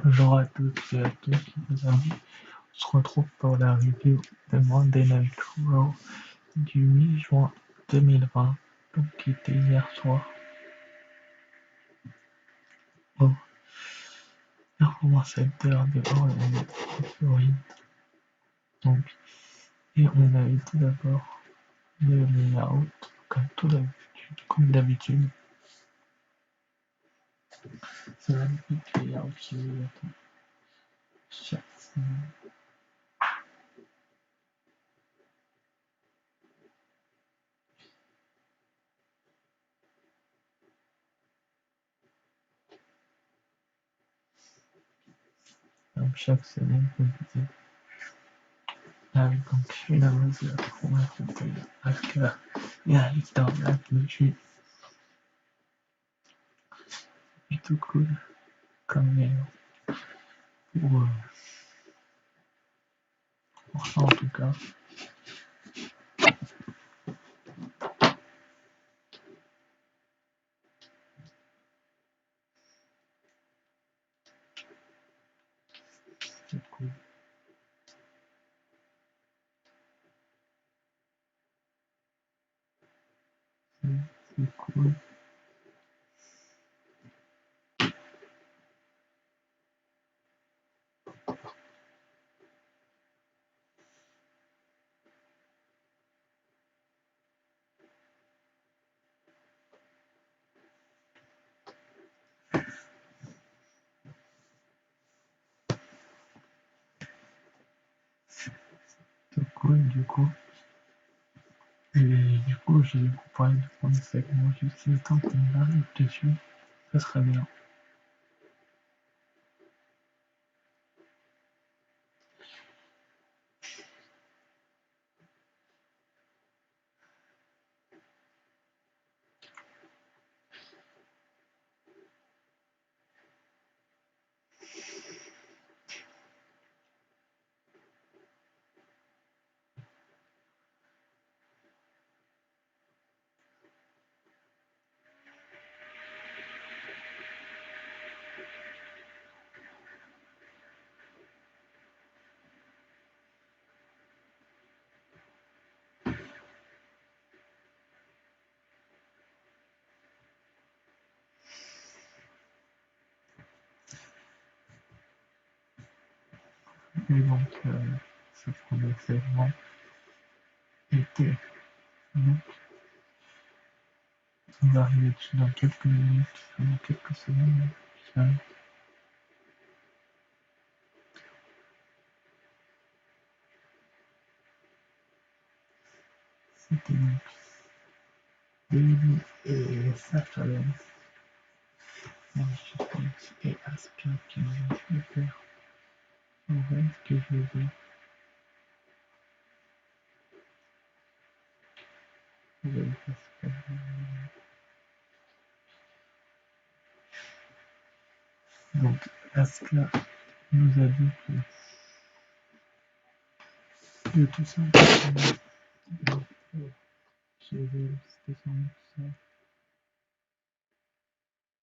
Bonjour à toutes et à tous, les amis. On se retrouve pour la review de Monday Night Raw du mi-juin 2020, donc qui était hier soir. Au Performance Center de Orlando, en Floride. Donc, et on a eu tout d'abord le layout, comme d'habitude. C'est un magnifique layout qui vous attend chaque semaine. Donc, chaque semaine, comme je disais. Donc, finalement, c'est la première fois Asuka et Alistair Black dessus. Plutôt cool comme pour ça en tout cas. C'est cool. C'est cool. C'est cool du coup. Et du coup, j'ai parlé du premier segment. Juste le temps qu'on arrive dessus, ça serait bien. Et donc, ce premier segment était. Donc, on va arriver dessus dans quelques minutes, dans quelques secondes. Ça. C'était donc Baby et Sasha Banks. Et Asuka qui ont fait faire. On voit ce que je veux dire. Donc, Asuka nous a dit que tout ça, chez elle, c'était sans doute ça.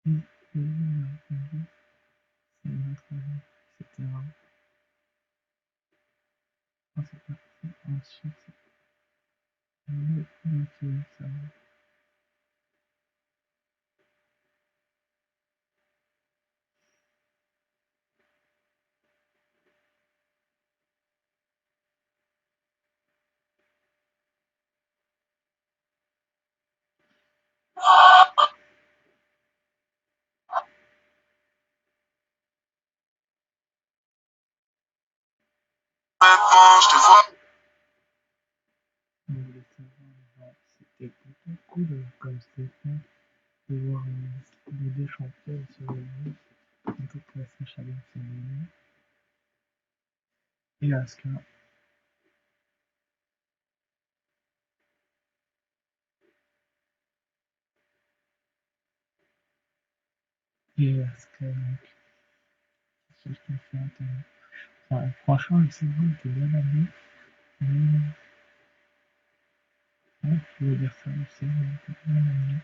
Et elle m'a répondu, c'est notre avis, etc. Ensuite, le métier, ça va. Je te vois. C'était plutôt cool comme statement de voir les deux championnes se réunir, surtout que Sasha Banks s'est réunie, et Asuka. Et Asuka, donc, c'est ce qu'on fait entendre. Enfin, franchement, le segment était bien amené, mais ouais, je veux dire ça, le segment était bien amené.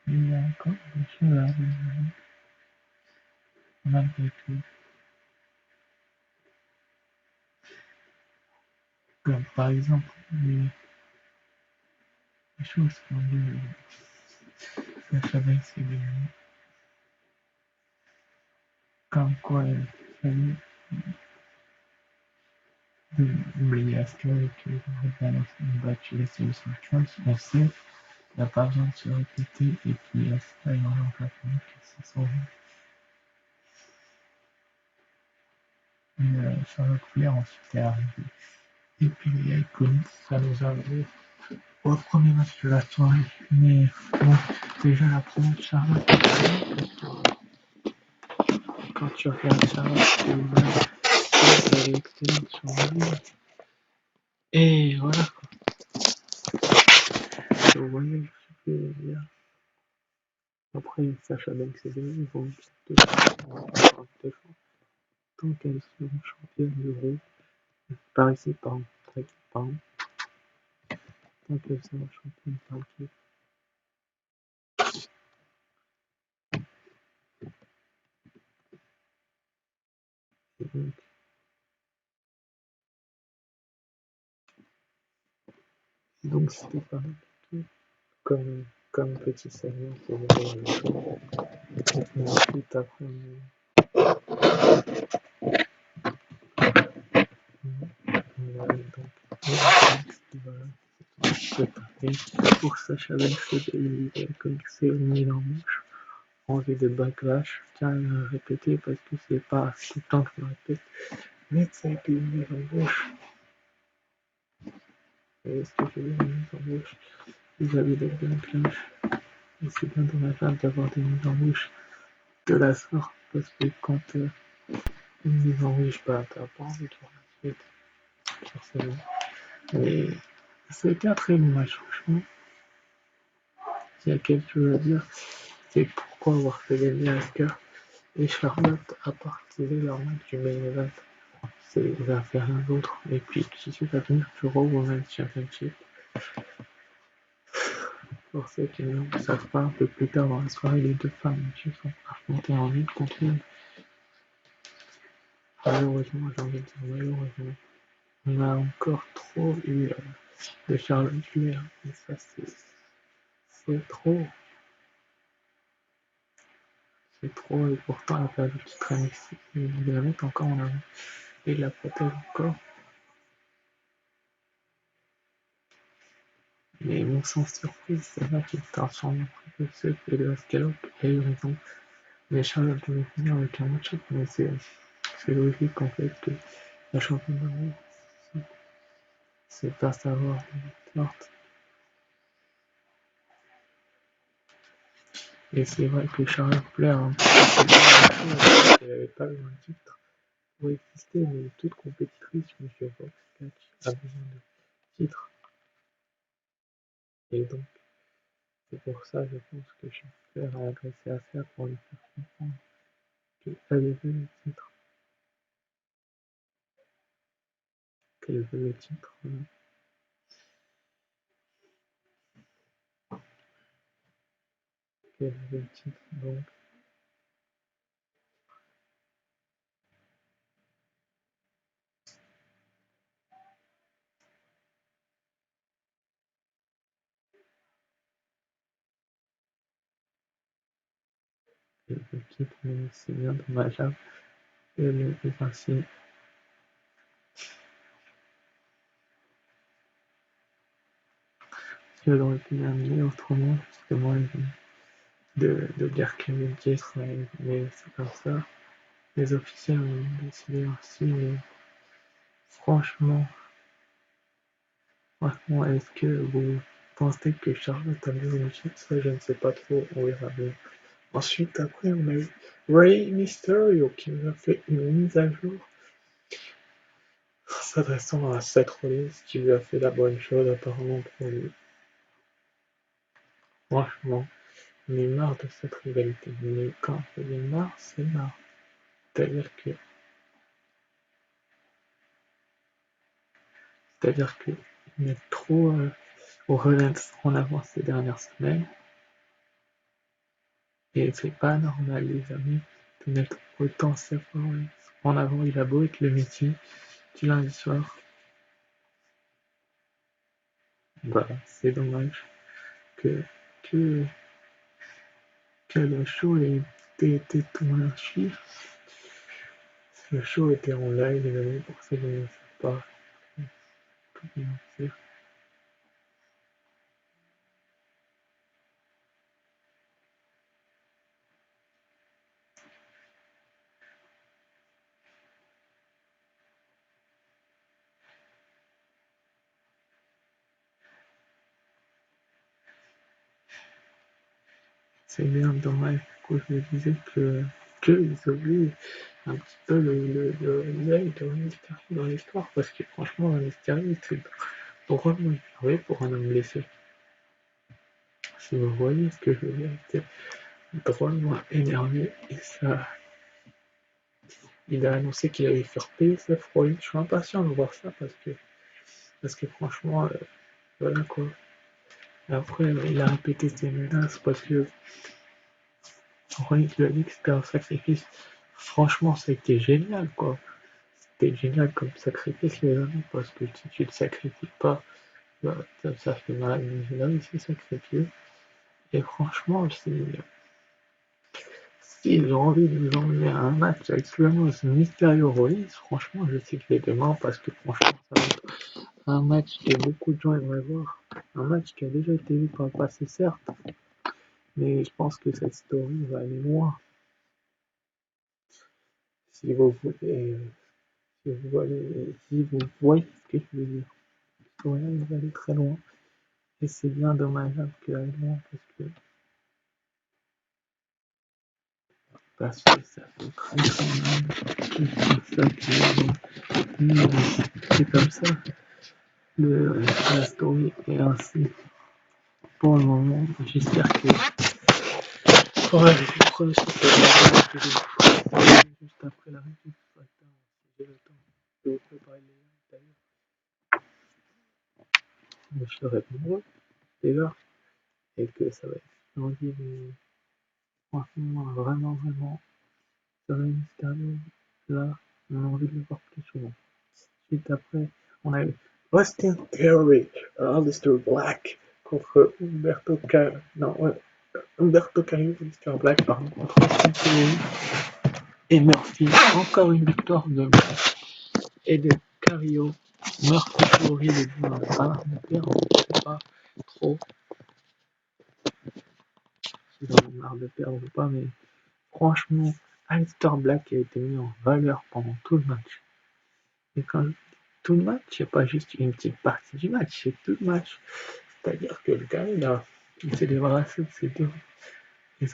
Mais il y a encore des choses à améliorer, malgré tout. Comme par exemple les choses qu'on dit Sacha Banks et Benny, comme quoi il fallait oublier Aska et que Rebalance battu les solutions Trump, on sait qu'il n'a pas besoin de se répéter et puis Aska est vraiment pas fini que c'est son Charlotte Flair ensuite est arrivé. Et puis il y a Iconic, ça nous a amené au premier match de la soirée. Mais bon, déjà la promo de Charlotte, quand tu regardes Charlotte, tu vois elle est excellente sur le ring. Et voilà quoi. Vous voyez ce que je veux dire. Après, Sacha Banks et Bayley vont deux fois. Tant qu'elles seront championnes d'Euro, par ici, par exemple, tant qu'elles seront championnes par équipe. Donc c'était pas mal du tout. Comme petit segment, c'est vraiment la même chose. Et ensuite, après, on a donc voilà, c'est préparé pour Sacha Banks et Bayley, comme c'est une en bouche. Envie de backlash, tiens à répéter parce que c'est pas tout le temps que je me répète, mais ça a été une mise en bouche. Et ce que je veux dire, une mise en bouche vis-à-vis de backlash, et c'est bien dommageable d'avoir des mises en bouche de la sorte parce que quand une mise en bouche, bah t'as pas envie de voir la suite, forcément. Mais c'était un très bon match, franchement. S'il y a quelque chose à dire, c'est pourquoi avoir fait gagner Asuka et Charlotte à partir leur match du main event. Il va faire rien d'autre. Et puis, qui va venir sur Raw Women's Championship. Pour ceux qui ne le savent pas, un peu plus tard dans la soirée, les deux femmes qui sont affrontées en lutte contre une. Malheureusement, j'ai envie de dire malheureusement, on a encore trop eu de Charlotte Flair. Et ça, c'est trop. C'est trop. Et pourtant, elle a perdu le titre NXT. Il la met encore en avant. Et il la protège encore. Mais mon sens surprise, c'est là qu'il transforme un peu ceux et le Scallop a eu raison. Mais Charlotte devait finir avec un match-up, mais c'est logique en fait que la championne d'amour, c'est pas savoir morte. Et c'est vrai que Charlotte Flair, hein, elle avait pas besoin de titre pour exister, mais toute compétitrice, Monsieur Fox Catch a besoin de titre. Et donc, c'est pour ça, je pense que Charlotte Flair a agressé assez pour lui faire comprendre qu'elle avait le titre. Qu'elle veut le titre. Voilà. Qu'elle veut le titre. Donc, elle veut le titre, mais c'est bien dommageable. Elle est ainsi. Si elle aurait pu l'amener autrement, justement, de dire qu'elle veut le titre, mais c'est comme ça. Les officiels ont décidé ainsi, mais franchement, est-ce que vous pensez que Charlotte a mieux le titre? Ça, je ne sais pas trop, on verra bien. Ensuite, après, on a eu Rey Mysterio qui nous a fait une mise à jour s'adressant à Seth Rollins qui lui a fait la bonne chose apparemment pour lui. Franchement, on est marre de cette rivalité. Mais quand on est marre, c'est marre. C'est-à-dire que C'est-à-dire qu'ils mettent trop Rollins en avant ces dernières semaines. Et c'est pas normal, les amis, de mettre autant Seth Rollins en avant. Il a beau être le Messi du lundi soir. Bah, c'est dommage que, que, que le show ait été tourné en Chine. Le show était en live, évidemment, pour ceux qui ne savent pas comment dire. C'est bien dommage, du coup, je me disais qu'ils oublient un petit peu l'œil de Mysterio dans l'histoire, parce que franchement, Mysterio, c'est drôlement énervé pour un homme blessé. Si vous voyez ce que je veux dire, c'est drôlement énervé, et ça, il a annoncé qu'il allait faire payer Seth Rollins. Je suis impatient de voir ça, parce que franchement, voilà quoi. Après, il a répété ses menaces, parce que Rollins lui a dit que c'était un sacrifice. Franchement, ça a été génial, quoi. C'était génial comme sacrifice, les amis, parce que si tu le sacrifies pas, bah, ça fait mal. Mais il a réussi à sacrifier. Et franchement, s'ils ont envie de nous emmener à un match avec Ramos Mysterio Rollins, franchement, je cite les demain parce que franchement, ça va être un match que beaucoup de gens aimeraient voir. Un match qui a déjà été vu par le passé, certes, mais je pense que cette story va aller loin. Si vous voulez, si vous voyez ce que je veux dire, cette story va aller très loin. Et c'est bien dommageable qu'elle aille loin parce que ça fait très très mal de faire ça c'est comme ça. La story est ainsi pour le moment. J'espère que ouais, le pronostic que juste après la revue du SmackDown, si j'ai le temps de vous préparer les liens d'ailleurs, je serai nombreux déjà et que ça va être janvier, mais franchement, vraiment, sur le Mysterio, là, on a envie de le voir plus souvent. Suite après, on a eu Austin Theory, Aleister Black contre Humberto Carrillo, Aleister Black, pardon, contre Austin Theory et Murphy. Encore une victoire de Black et de Carrillo. Murphy Theory, les deux n'ont pas l'air de perdre, je ne sais pas trop s'ils en ont marre de perdre ou pas, mais franchement, Aleister Black a été mis en valeur pendant tout le match. Et quand je dis tout le match, c'est pas juste une petite partie du match, c'est tout le match. C'est-à-dire que le gars, il s'est débarrassé de ses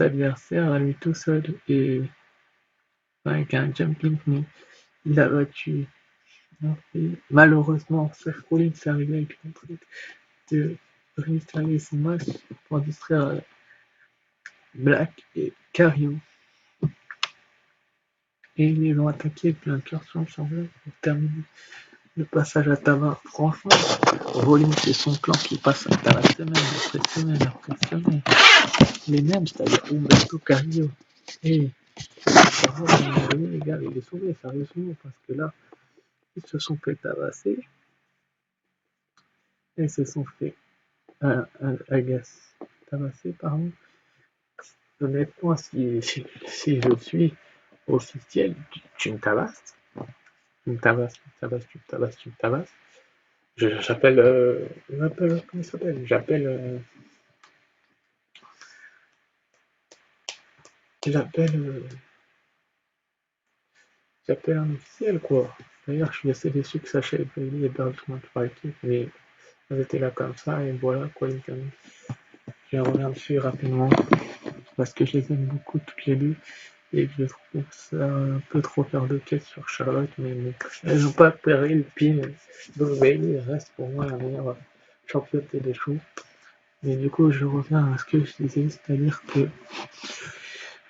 adversaires à lui tout seul et avec un jumping knee, il a battu. Et malheureusement, Seth Rollins est arrivé avec une truc de réinstaller son match pour distraire Black et Carrillo. Et ils les ont attaqué avec l'incursion sur Black pour terminer le passage à tabac. Franchement, Rollins et son clan qui passe à tabac semaine après semaine après semaine. Les mêmes, c'est-à-dire Humberto Carrillo. Et les gars, il est sauvé, sérieusement, parce que là, ils se sont fait tabasser. Ils se sont fait tabasser, pardon. Honnêtement, si je suis officiel, tu me tabasses. Tu me tabasses, tu me tabasses, tu me tabasses, tu me tabasses. J'appelle, comment il s'appelle? J'appelle, j'appelle un officiel, quoi. D'ailleurs, je suis assez déçu que Sacha et Bailey aient perdu le match par équipe, mais elles étaient là comme ça, et voilà, quoi, les amis. Je reviens dessus rapidement, parce que je les aime beaucoup toutes les deux, et que je trouve ça un peu trop faire de caisse sur Charlotte, mais bon, elles n'ont pas perdu le pin. Donc Bailey reste pour moi la meilleure championne des shows. Mais du coup, je reviens à ce que je disais, c'est-à-dire que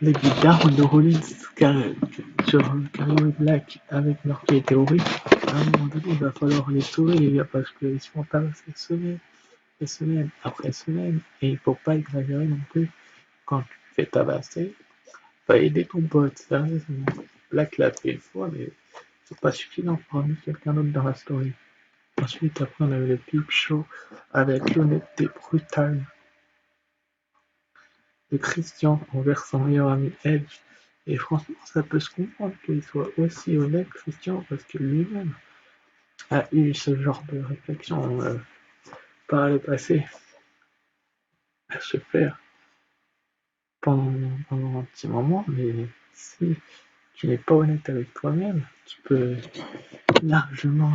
les guitares de Rollins sur Carrie Black avec Murphy et Theory, à un moment donné, il va falloir les sauver, les gars, parce qu'ils se font tabasser semaine après semaine, et il faut pas exagérer non plus. Quand tu te fais tabasser, va aider ton pote, sérieusement. Black l'a fait une fois, mais c'est pas suffisant pour amener quelqu'un d'autre dans la story. Ensuite, après, on a eu le Peep Show avec l'honnêteté brutale de Christian envers son meilleur ami Edge. Et franchement, ça peut se comprendre qu'il soit aussi honnête, Christian, parce que lui-même a eu ce genre de réflexion par le passé à se faire pendant un petit moment, mais si tu n'es pas honnête avec toi-même, tu peux largement,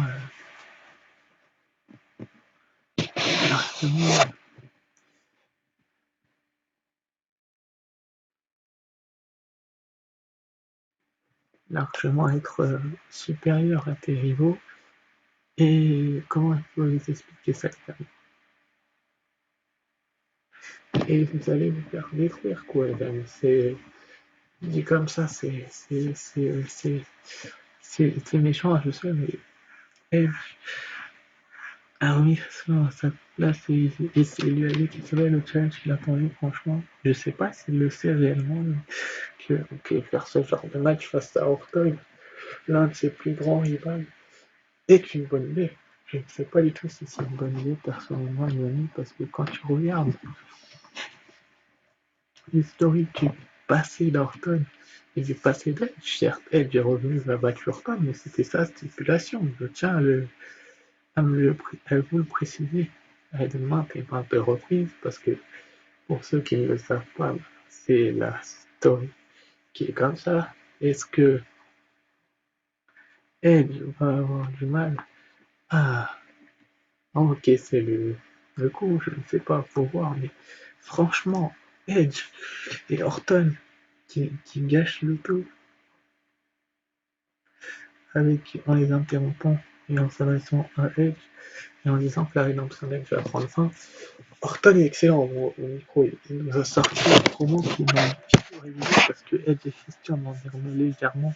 largement, largement être supérieur à tes rivaux. Et comment il faut les expliquer ça clairement? Et vous allez vous faire détruire, quoi. C'est dit comme ça, c'est méchant, je sais, mais Edge a remis ça à sa place et c'est lui a dit qu'il savait le challenge qu'il attendait, franchement. Je sais pas s'il le sait réellement, que faire ce genre de match face à Orton, l'un de ses plus grands rivaux, est une bonne idée. Je ne sais pas du tout si c'est une bonne idée, personnellement, Yannick, parce que quand tu regardes l'historique du passé d'Orton et du passé d'Edge, certes, Edge est revenu à battre Orton, mais c'était sa stipulation. Je tiens à vous le préciser à de maintes et maintes reprises, parce que pour ceux qui ne le savent pas, c'est la story qui est comme ça. Est-ce que Edge va avoir du mal à encaisser le coup? Je ne sais pas, faut voir, mais franchement, Edge et Orton qui gâchent le tout en les interrompant et en s'adressant à Edge et en disant que la rédemption d'Edge va prendre fin. Orton est excellent au micro, il nous a sorti un promo qui m'a un petit peu réveillé parce que Edge et Christian m'ont déroulé légèrement,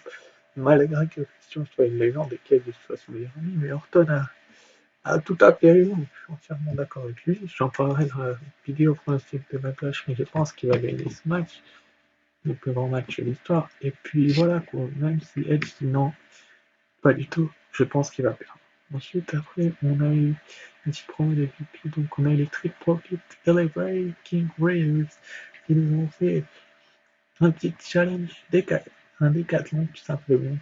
malgré que Christian soit une légende et qu'Edge soit son meilleur ami, mais Orton a tout à fait raison, je suis entièrement d'accord avec lui. J'en parlerai dans la vidéo principe de Backlash, mais je pense qu'il va gagner ce match, le plus grand match de l'histoire. Et puis voilà, quoi, même si Edge dit non, pas du tout, je pense qu'il va perdre. Ensuite, après, on a eu un petit promo de VP, donc on a eu les Street Profits, LA King Raiders, qui nous ont fait un petit challenge, un décathlon tout simplement.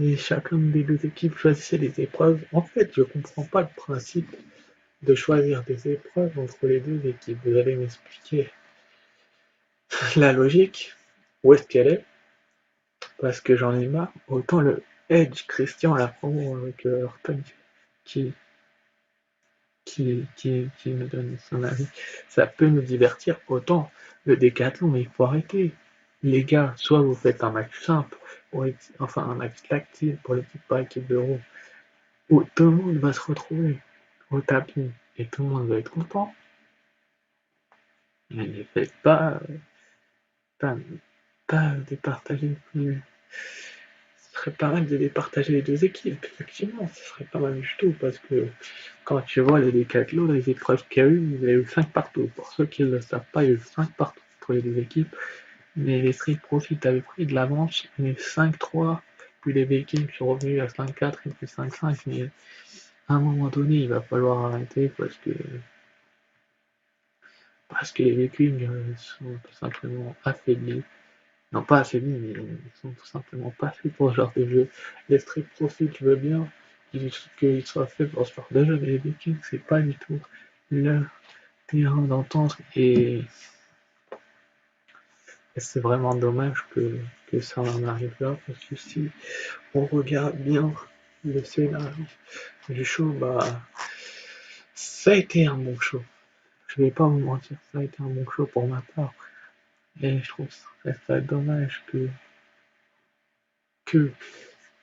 Et chacun des deux équipes choisissait des épreuves. En fait, je comprends pas le principe de choisir des épreuves entre les deux équipes. Vous allez m'expliquer la logique, où est-ce qu'elle est, parce que j'en ai marre. Autant le Edge Christian à la promo avec Orton qui qui me donne son avis, ça peut nous divertir, autant le décathlon, mais il faut arrêter. Les gars, soit vous faites un match simple, enfin un match tactile pour l'équipe par équipe de roue, où tout le monde va se retrouver au tapis et tout le monde va être content, mais ne faites pas, pas départager plus. Ce serait pas mal de départager les deux équipes, effectivement, ce serait pas mal du tout, parce que quand tu vois les décathlons, les épreuves qu'il y a eu, il y a eu 5 partout. Pour ceux qui ne le savent pas, il y a eu 5 partout entre les deux équipes, mais les Street Profits avaient pris de l'avance, mais 5-3, puis les Vikings sont revenus à 5-4 et puis 5-5, mais à un moment donné, il va falloir arrêter parce que les Vikings sont tout simplement affaiblis. Non, pas affaiblis, mais ils sont tout simplement pas faits pour ce genre de jeu. Les Street Profits, je veux bien qu'ils soient faits pour ce genre de jeu, mais les Vikings, c'est pas du tout leur terrain d'entente et c'est vraiment dommage que ça en arrive là, parce que si on regarde bien le scénario du show, bah ça a été un bon show. Je vais pas vous mentir, ça a été un bon show pour ma part. Et je trouve ça dommage que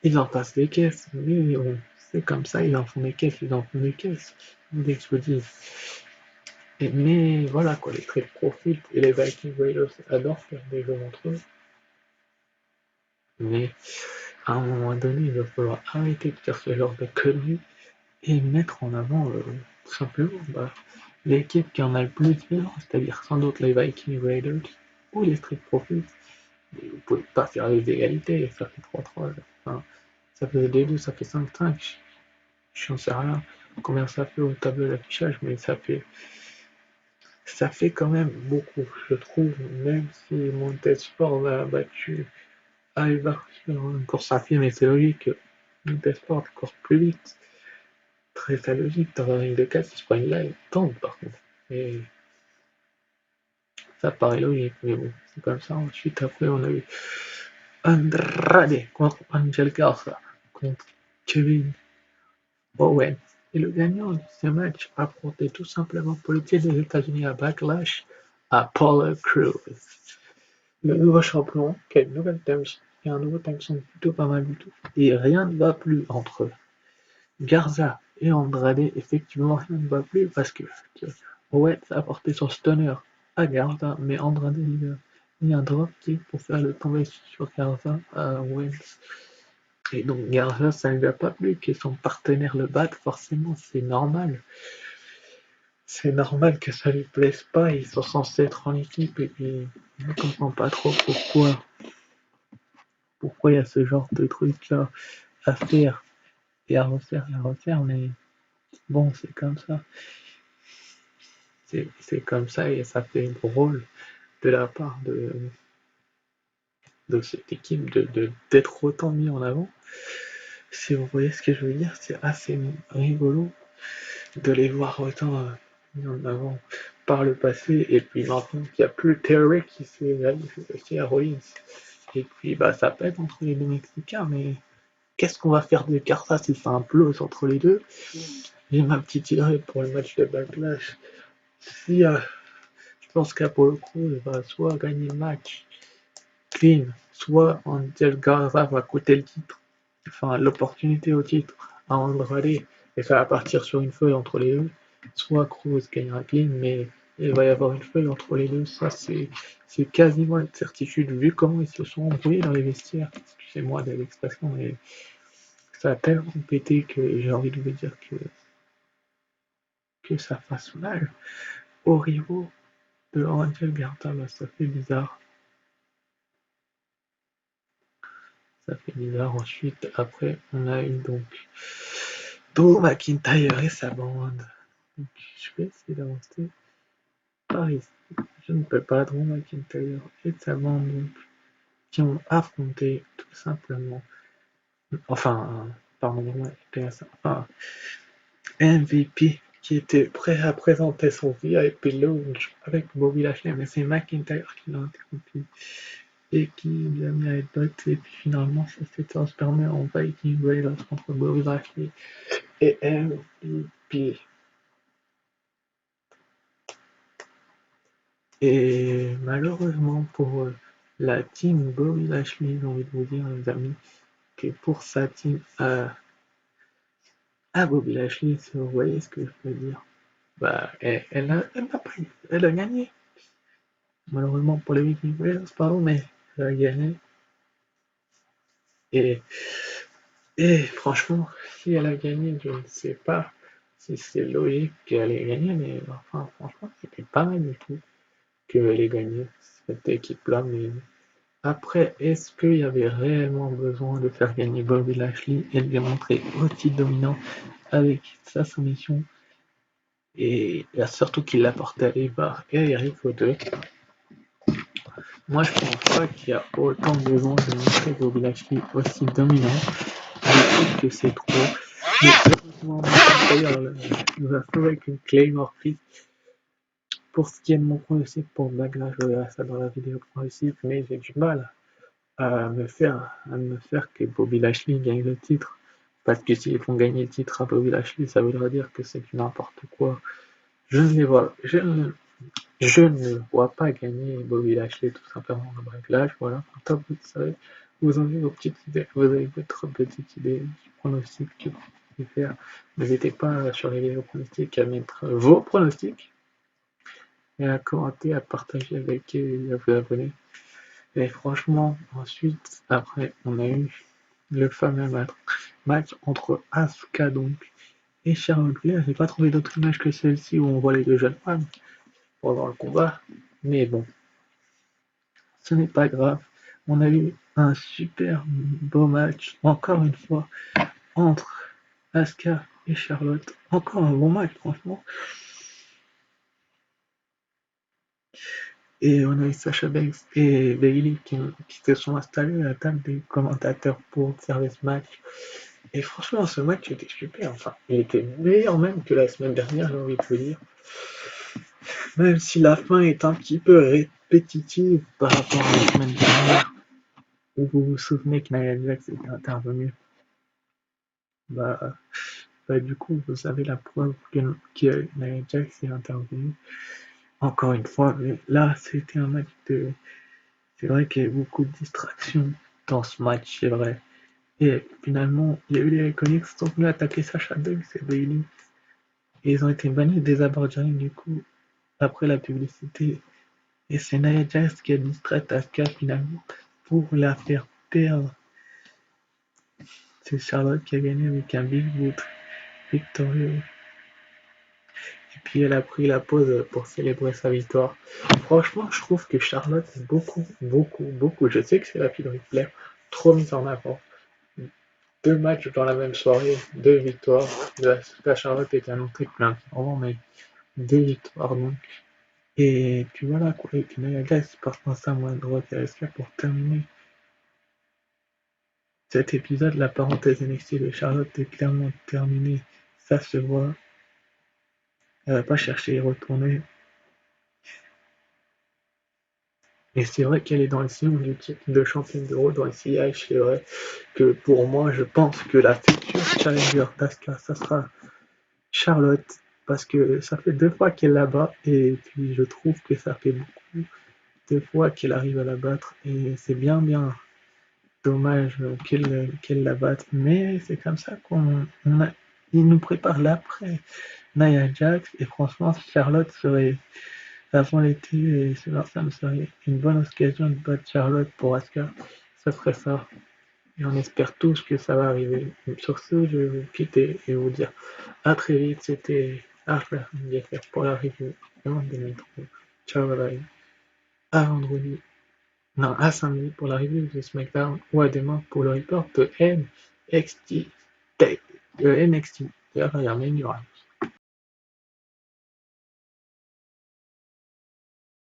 ils en passent des caisses. Mais c'est comme ça, ils en font des caisses, ils en font des caisses. Dès que je vous dis. Mais voilà quoi, les Street Profits et les Viking Raiders adorent faire des jeux entre eux. Mais à un moment donné, il va falloir arrêter de faire ce genre de conneries et mettre en avant tout simplement l'équipe qui en a le plus bien, c'est-à-dire sans doute les Viking Raiders ou les Street Profits. Mais vous pouvez pas faire les égalités, ça fait 3-3. Enfin, ça faisait 2-2, ça fait 5-5. j'en sais rien combien ça fait au tableau d'affichage, mais ça fait quand même beaucoup, je trouve, même si Montesport l'a battu à Eibar sur une course à pied, mais c'est logique que Montesport court plus vite. Très logique, dans un ring de 4, il se prend une ligne, tente par contre. Et ça paraît logique, mais bon, c'est comme ça. Ensuite, après, on a eu Andrade contre Angel Garza, contre Kevin Owen. Et le gagnant de ce match affrontait tout simplement pour le titre des États-Unis à Backlash à Apollo Crews. Le nouveau champion, qui a une nouvelle thème, et un nouveau thème song plutôt pas mal du tout. Et rien ne va plus entre Garza et Andrade. Effectivement, rien ne va plus parce que Owens a porté son stunner à Garza, mais Andrade il a mis un dropkick pour faire le tomber sur Garza à Owens. Et donc Garza, ça ne lui a pas plu que son partenaire le batte, forcément, c'est normal. C'est normal que ça lui plaise pas, ils sont censés être en équipe et puis je ne comprends pas trop pourquoi il y a ce genre de truc là à faire et à refaire, mais bon, c'est comme ça. C'est comme ça et ça fait drôle de la part de cette équipe d'être autant mis en avant. Si vous voyez ce que je veux dire, c'est assez rigolo de les voir autant mis en avant par le passé et puis maintenant qu'il n'y a plus Terry qui s'est aussi à Rollins. Et puis bah ça pète entre les deux Mexicains, mais qu'est-ce qu'on va faire de Garza si ça implose entre les deux? J'ai ma petite idée pour le match de Backlash. Si je pense qu'Apollo Crews va soit gagner le match clean, soit Angel Garza va coûter le titre, enfin l'opportunité au titre à Andrade, et ça va partir sur une feuille entre les deux, soit Cruz gagnera clean, mais il va y avoir une feuille entre les deux, ça c'est quasiment une certitude, vu comment ils se sont embrouillés dans les vestiaires, excusez-moi de l'expression, mais ça a tellement pété que j'ai envie de vous dire que ça fasse mal aux rivaux de Angel Garza, bah, ça fait bizarre. Ça fait bizarre. Ensuite, après, on a eu donc Drew McIntyre et sa bande. Donc, je vais essayer d'avancer par ici. Je ne peux pas. Drew McIntyre et sa bande donc, qui ont affronté tout simplement. Enfin, pardon, enfin, MVP qui était prêt à présenter son VIP lounge avec Bobby Lashley, mais c'est McIntyre qui l'a interrompu et qui l'a mis à headbutt, et puis finalement ça s'est transformé en Viking Raiders contre Bobby Lashley et MVP. Et malheureusement pour la team Bobby Lashley, j'ai envie de vous dire les amis, que pour sa team à Bobby Lashley, si vous voyez ce que je veux dire, bah elle a gagné. Malheureusement pour les Viking Raiders, pardon, mais elle a gagné. Et franchement, si elle a gagné, je ne sais pas si c'est logique qu'elle ait gagné, mais enfin, franchement, c'était pas mal du tout qu'elle ait gagné cette équipe-là. Mais après, est-ce qu'il y avait réellement besoin de faire gagner Bobby Lashley et de lui montrer aussi dominant avec sa soumission? Et surtout qu'il l'a porté à Eva et à Eric aux deux. Moi, je pense pas qu'il y a autant besoin de montrer Bobby Lashley aussi dominant. Je trouve que c'est trop. Mais heureusement, McIntyre nous a sauvé avec une Claymore Fist. Pour ce qui est de mon pronostic pour Backlash, je verrai ça dans la vidéo pronostic, mais j'ai du mal à me faire que Bobby Lashley gagne le titre. Parce que s'ils font gagner le titre à Bobby Lashley, ça voudrait dire que c'est du n'importe quoi. Je ne vois pas gagner Bobby Lashley tout simplement à Backlash. Voilà, comme vous savez, vous avez vos petites idées, vous avez votre petite idée du pronostic que vous pouvez faire. N'hésitez pas sur les vidéos pronostics à mettre vos pronostics et à commenter, à partager avec eux et à vous abonner. Et franchement, ensuite, après, on a eu le fameux match entre Asuka donc et Charlotte Flair. J'ai pas trouvé d'autre image que celle-ci où on voit les deux jeunes femmes pendant le combat, mais bon, ce n'est pas grave. On a eu un super beau match, encore une fois, entre Asuka et Charlotte. Encore un bon match, franchement. Et on a eu Sasha Banks et Bailey qui se sont installés à la table des commentateurs pour observer ce match. Et franchement, ce match était super. Enfin, il était meilleur même que la semaine dernière, j'ai envie de vous dire. Même si la fin est un petit peu répétitive par rapport à la semaine dernière, où vous vous souvenez que Nia Jax était intervenu. Bah, du coup, vous avez la preuve que Nia Jax est intervenu. Encore une fois, mais là, c'était un match de. C'est vrai qu'il y a eu beaucoup de distractions dans ce match, c'est vrai. Et finalement, il y a eu les Iconics qui sont venus attaquer Sasha Banks et Bayley. Et ils ont été bannis des abords du coup, après la publicité. Et c'est Nia Jax qui a distrait Asuka finalement pour la faire perdre. C'est Charlotte qui a gagné avec un Big Boot victorieux. Et puis elle a pris la pause pour célébrer sa victoire. Franchement, je trouve que Charlotte est beaucoup. Je sais que c'est la fille de Ric Flair, trop mise en avant. 2 matchs dans la même soirée, 2 victoires. La Charlotte est annoncée plein de mais 2 victoires donc. Et puis voilà quoi. Et puis Nia Jax passe dans sa main droite à SK pour terminer cet épisode. La parenthèse NXT de Charlotte est clairement terminée. Ça se voit. Elle va pas chercher à y retourner. Et c'est vrai qu'elle est dans le signe du titre de championne d'Euro dans le sillage. C'est vrai que pour moi, je pense que la future challenger d'Asuka, ça sera Charlotte. Parce que ça fait 2 fois qu'elle la bat. Et puis je trouve que ça fait beaucoup de fois qu'elle arrive à la battre. Et c'est bien dommage qu'elle la batte. Mais c'est comme ça il nous prépare l'après Nia Jax. Et franchement, Charlotte serait avant l'été, ça me serait une bonne occasion de battre Charlotte pour Asuka. Ça serait ça. Et on espère tous que ça va arriver. Sur ce, je vais vous quitter et vous dire à très vite. C'était Arthur pour la review de Monday Night Raw. Ciao, bye bye. À vendredi. Non, à samedi pour la review de SmackDown ou à demain pour le report de NXT. NXT. D'ailleurs, il y a un